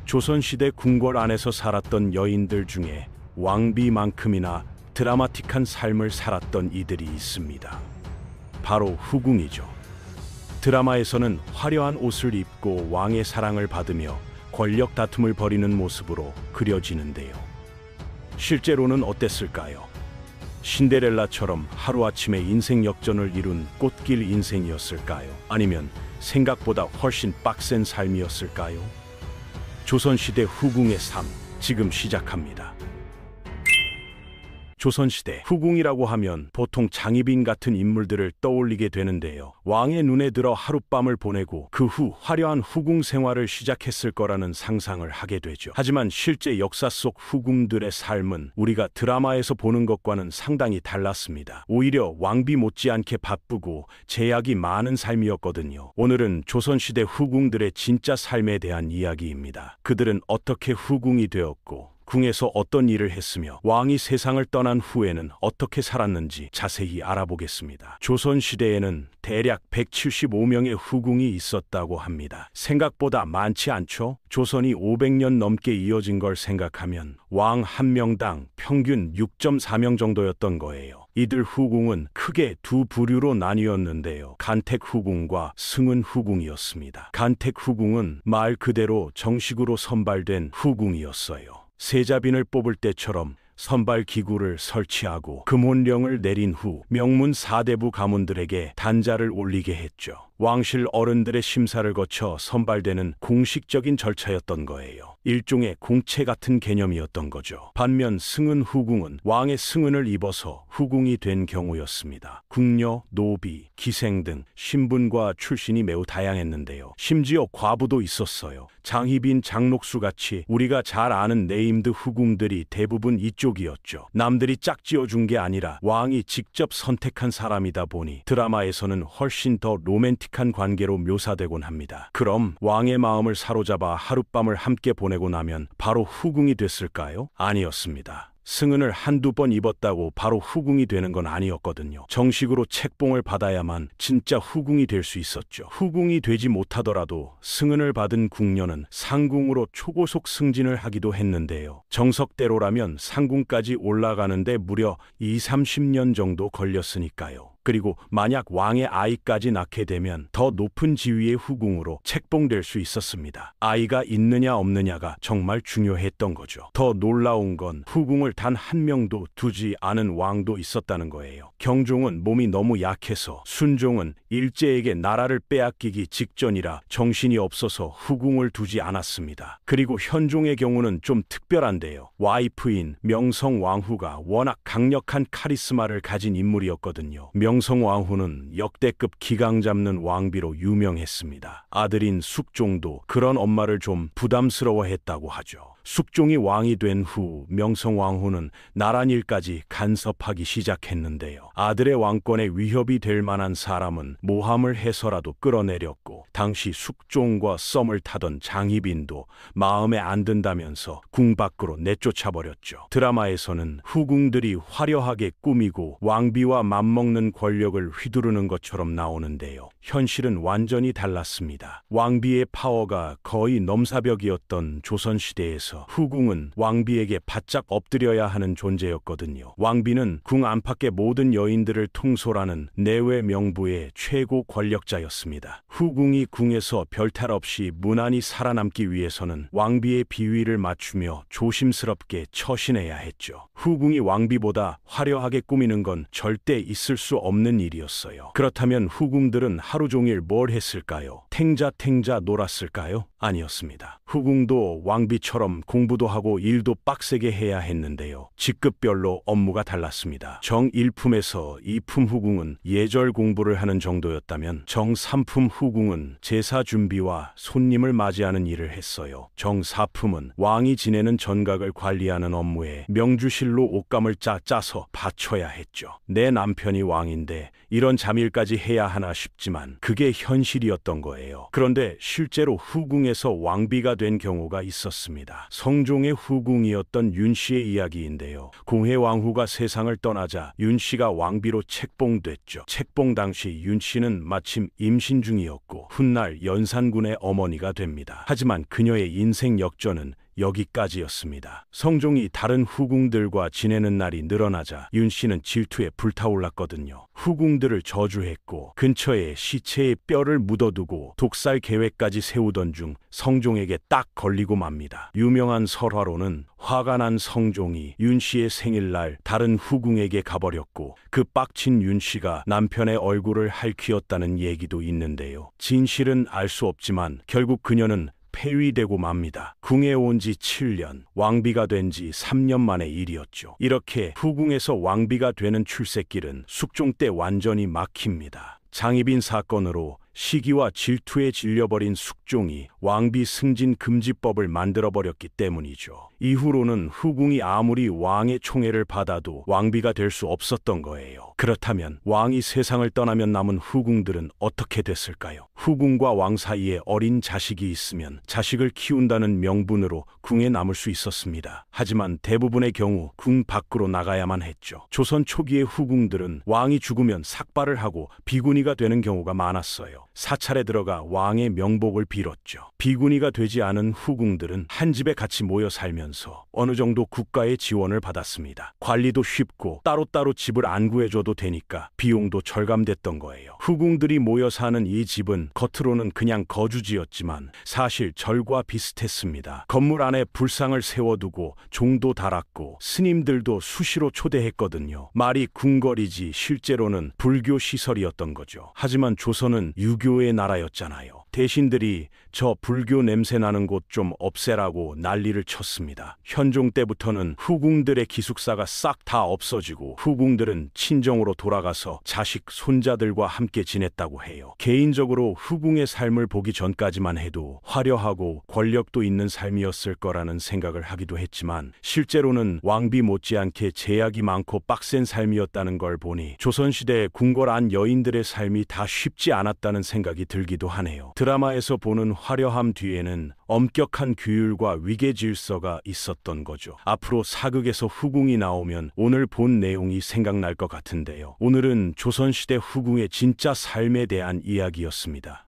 조선시대 궁궐 안에서 살았던 여인들 중에 왕비만큼이나 드라마틱한 삶을 살았던 이들이 있습니다. 바로 후궁이죠. 드라마에서는 화려한 옷을 입고 왕의 사랑을 받으며 권력 다툼을 벌이는 모습으로 그려지는데요. 실제로는 어땠을까요? 신데렐라처럼 하루아침에 인생 역전을 이룬 꽃길 인생이었을까요? 아니면 생각보다 훨씬 빡센 삶이었을까요? 조선시대 후궁의 삶, 지금 시작합니다. 조선시대 후궁이라고 하면 보통 장희빈 같은 인물들을 떠올리게 되는데요. 왕의 눈에 들어 하룻밤을 보내고 그 후 화려한 후궁 생활을 시작했을 거라는 상상을 하게 되죠. 하지만 실제 역사 속 후궁들의 삶은 우리가 드라마에서 보는 것과는 상당히 달랐습니다. 오히려 왕비 못지않게 바쁘고 제약이 많은 삶이었거든요. 오늘은 조선시대 후궁들의 진짜 삶에 대한 이야기입니다. 그들은 어떻게 후궁이 되었고 궁에서 어떤 일을 했으며 왕이 세상을 떠난 후에는 어떻게 살았는지 자세히 알아보겠습니다. 조선시대에는 대략 175명의 후궁이 있었다고 합니다. 생각보다 많지 않죠? 조선이 500년 넘게 이어진 걸 생각하면 왕 한 명당 평균 6.4명 정도였던 거예요. 이들 후궁은 크게 두 부류로 나뉘었는데요. 간택 후궁과 승은 후궁이었습니다. 간택 후궁은 말 그대로 정식으로 선발된 후궁이었어요. 세자빈을 뽑을 때처럼 선발 기구를 설치하고 금혼령을 내린 후 명문 사대부 가문들에게 단자를 올리게 했죠. 왕실 어른들의 심사를 거쳐 선발되는 공식적인 절차였던 거예요. 일종의 공채 같은 개념이었던 거죠. 반면 승은 후궁은 왕의 승은을 입어서 후궁이 된 경우였습니다. 궁녀, 노비, 기생 등 신분과 출신이 매우 다양했는데요. 심지어 과부도 있었어요. 장희빈, 장록수 같이 우리가 잘 아는 네임드 후궁들이 대부분 이쪽이었죠. 남들이 짝지어준 게 아니라 왕이 직접 선택한 사람이다 보니 드라마에서는 훨씬 더 로맨틱한 관계로 묘사되곤 합니다. 그럼 왕의 마음을 사로잡아 하룻밤을 함께 보내고 나면 바로 후궁이 됐을까요? 아니었습니다. 승은을 한두 번 입었다고 바로 후궁이 되는 건 아니었거든요. 정식으로 책봉을 받아야만 진짜 후궁이 될 수 있었죠. 후궁이 되지 못하더라도 승은을 받은 궁녀는 상궁으로 초고속 승진을 하기도 했는데요. 정석대로라면 상궁까지 올라가는데 무려 20-30년 정도 걸렸으니까요. 그리고 만약 왕의 아이까지 낳게 되면 더 높은 지위의 후궁으로 책봉될 수 있었습니다. 아이가 있느냐 없느냐가 정말 중요했던 거죠. 더 놀라운 건 후궁을 단 한 명도 두지 않은 왕도 있었다는 거예요. 경종은 몸이 너무 약해서, 순종은 일제에게 나라를 빼앗기기 직전이라 정신이 없어서 후궁을 두지 않았습니다. 그리고 현종의 경우는 좀 특별한데요. 와이프인 명성왕후가 워낙 강력한 카리스마를 가진 인물이었거든요. 명성왕후는 역대급 기강 잡는 왕비로 유명했습니다. 아들인 숙종도 그런 엄마를 좀 부담스러워했다고 하죠. 숙종이 왕이 된 후 명성왕후는 나랏일까지 간섭하기 시작했는데요. 아들의 왕권에 위협이 될 만한 사람은 모함을 해서라도 끌어내렸고, 당시 숙종과 썸을 타던 장희빈도 마음에 안 든다면서 궁 밖으로 내쫓아버렸죠. 드라마에서는 후궁들이 화려하게 꾸미고 왕비와 맞먹는 권력을 휘두르는 것처럼 나오는데요. 현실은 완전히 달랐습니다. 왕비의 파워가 거의 넘사벽이었던 조선시대에서 후궁은 왕비에게 바짝 엎드려야 하는 존재였거든요. 왕비는 궁 안팎의 모든 여인들을 통솔하는 내외 명부의 최고 권력자였습니다. 후궁이 궁에서 별탈 없이 무난히 살아남기 위해서는 왕비의 비위를 맞추며 조심스럽게 처신해야 했죠. 후궁이 왕비보다 화려하게 꾸미는 건 절대 있을 수 없는 일이었어요. 그렇다면 후궁들은 하루 종일 뭘 했을까요? 탱자탱자 놀았을까요? 아니었습니다. 후궁도 왕비처럼 공부도 하고 일도 빡세게 해야 했는데요. 직급별로 업무가 달랐습니다. 정 1품에서 2품 후궁은 예절 공부를 하는 정도였다면 정 3품 후궁은 제사 준비와 손님을 맞이하는 일을 했어요. 정 4품은 왕이 지내는 전각을 관리하는 업무에 명주실로 옷감을 짜서 바쳐야 했죠. 내 남편이 왕인데 이런 잠일까지 해야 하나 싶지만 그게 현실이었던 거예요. 거예요. 그런데 실제로 후궁에서 왕비가 된 경우가 있었습니다. 성종의 후궁이었던 윤 씨의 이야기인데요. 공해 왕후가 세상을 떠나자 윤 씨가 왕비로 책봉됐죠. 책봉 당시 윤 씨는 마침 임신 중이었고 훗날 연산군의 어머니가 됩니다. 하지만 그녀의 인생 역전은 여기까지였습니다. 성종이 다른 후궁들과 지내는 날이 늘어나자 윤 씨는 질투에 불타올랐거든요. 후궁들을 저주했고 근처에 시체의 뼈를 묻어두고 독살 계획까지 세우던 중 성종에게 딱 걸리고 맙니다. 유명한 설화로는 화가 난 성종이 윤 씨의 생일날 다른 후궁에게 가버렸고 그 빡친 윤 씨가 남편의 얼굴을 핥히었다는 얘기도 있는데요. 진실은 알 수 없지만 결국 그녀는 폐위되고 맙니다. 궁에 온 지 7년, 왕비가 된 지 3년 만의 일이었죠. 이렇게 후궁에서 왕비가 되는 출세길은 숙종 때 완전히 막힙니다. 장희빈 사건으로 시기와 질투에 질려버린 숙종이 왕비 승진 금지법을 만들어버렸기 때문이죠. 이후로는 후궁이 아무리 왕의 총애를 받아도 왕비가 될 수 없었던 거예요. 그렇다면 왕이 세상을 떠나면 남은 후궁들은 어떻게 됐을까요? 후궁과 왕 사이에 어린 자식이 있으면 자식을 키운다는 명분으로 궁에 남을 수 있었습니다. 하지만 대부분의 경우 궁 밖으로 나가야만 했죠. 조선 초기의 후궁들은 왕이 죽으면 삭발을 하고 비구니가 되는 경우가 많았어요. 사찰에 들어가 왕의 명복을 빌었죠. 비구니가 되지 않은 후궁들은 한 집에 같이 모여 살면서 어느 정도 국가의 지원을 받았습니다. 관리도 쉽고 따로따로 집을 안 구해줘도 되니까 비용도 절감됐던 거예요. 후궁들이 모여 사는 이 집은 겉으로는 그냥 거주지였지만 사실 절과 비슷했습니다. 건물 안에 불상을 세워두고 종도 달았고 스님들도 수시로 초대했거든요. 말이 궁궐이지 실제로는 불교 시설이었던 거죠. 하지만 조선은 유교의 나라였잖아요. 대신들이 저 불교 냄새 나는 곳 좀 없애라고 난리를 쳤습니다. 현종 때부터는 후궁들의 기숙사가 싹 다 없어지고 후궁들은 친정으로 돌아가서 자식, 손자들과 함께 지냈다고 해요. 개인적으로 후궁의 삶을 보기 전까지만 해도 화려하고 권력도 있는 삶이었을 거라는 생각을 하기도 했지만 실제로는 왕비 못지않게 제약이 많고 빡센 삶이었다는 걸 보니 조선시대의 궁궐 안 여인들의 삶이 다 쉽지 않았다는 생각이 들기도 하네요. 드라마에서 보는 화려함 뒤에는 엄격한 규율과 위계 질서가 있었던 거죠. 앞으로 사극에서 후궁이 나오면 오늘 본 내용이 생각날 것 같은데요. 오늘은 조선시대 후궁의 진짜 삶에 대한 이야기였습니다.